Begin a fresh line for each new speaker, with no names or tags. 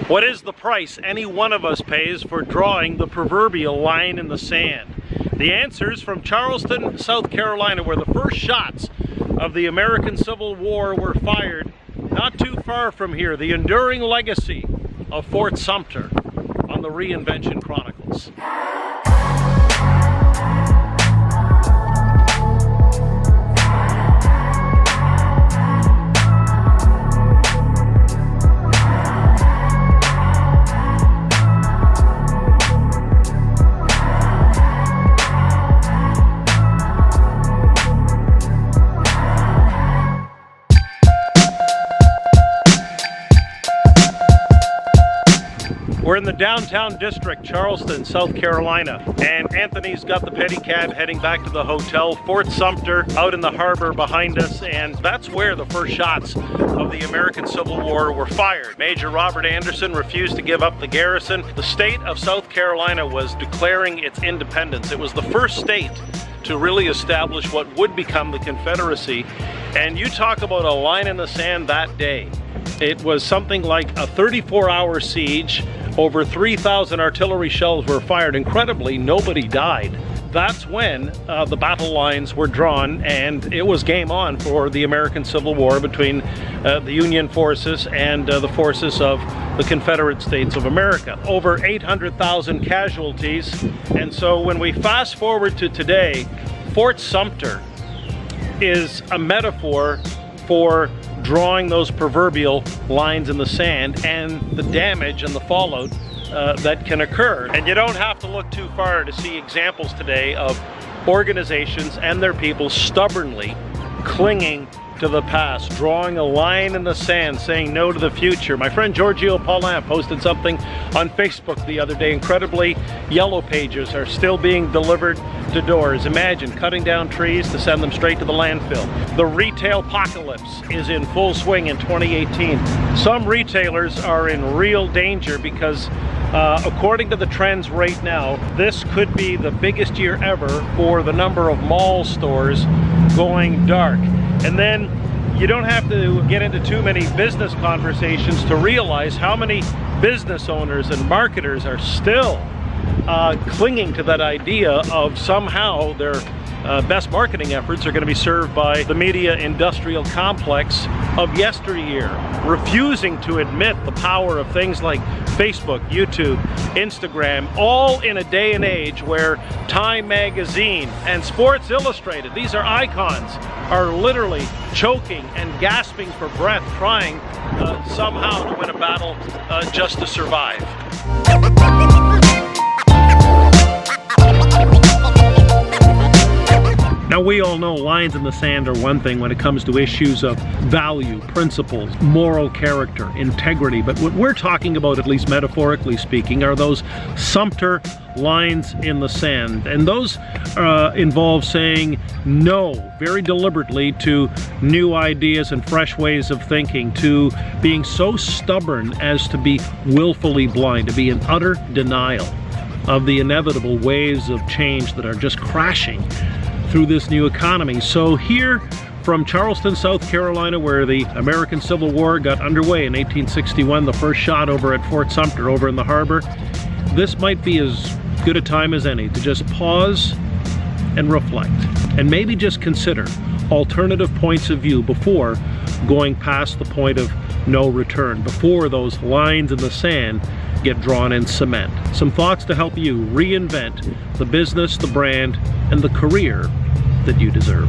What is the price any one of us pays for drawing the proverbial line in the sand? The answer's from Charleston, South Carolina, where the first shots of the American Civil War were fired not too far from here. The enduring legacy of Fort Sumter on the Reinvention Chronicles. We're in the downtown district, Charleston, South Carolina, and Anthony's got the pedicab heading back to the hotel. Fort Sumter out in the harbor behind us, and that's where the first shots of the American Civil War were fired. Major Robert Anderson refused to give up the garrison. The state of South Carolina was declaring its independence. It was the first state to really establish what would become the Confederacy, and you talk about a line in the sand that day. It was something like a 34-hour siege. Over 3,000 artillery shells were fired. Incredibly, nobody died. That's when the battle lines were drawn, and it was game on for the American Civil War between the Union forces and the forces of the Confederate States of America. Over 800,000 casualties, and so when we fast forward to today, Fort Sumter is a metaphor for drawing those proverbial lines in the sand and the damage and the fallout that can occur. And you don't have to look too far to see examples today of organizations and their people stubbornly clinging to the past, drawing a line in the sand, saying no to the future. My friend Giorgio Paulin posted something on Facebook the other day. Incredibly, yellow pages are still being delivered to doors. Imagine cutting down trees to send them straight to the landfill. The retail apocalypse is in full swing in 2018. Some retailers are in real danger because according to the trends right now, this could be the biggest year ever for the number of mall stores going dark. And then you don't have to get into too many business conversations to realize how many business owners and marketers are still clinging to that idea of somehow their best marketing efforts are going to be served by the media industrial complex of yesteryear, refusing to admit the power of things like Facebook, YouTube, Instagram, all in a day and age where Time Magazine and Sports Illustrated, these are icons, are literally choking and gasping for breath, trying somehow to win a battle just to survive. Now, we all know lines in the sand are one thing when it comes to issues of value, principles, moral character, integrity, but what we're talking about, at least metaphorically speaking, are those Sumter lines in the sand. And those involve saying no very deliberately to new ideas and fresh ways of thinking, to being so stubborn as to be willfully blind, to be in utter denial of the inevitable waves of change that are just crashing through this new economy. So here from Charleston, South Carolina, where the American Civil War got underway in 1861, the first shot over at Fort Sumter over in the harbor, this might be as good a time as any to just pause and reflect, and maybe just consider alternative points of view before going past the point of no return, before those lines in the sand get drawn in cement. Some thoughts to help you reinvent the business, the brand, and the career that you deserve.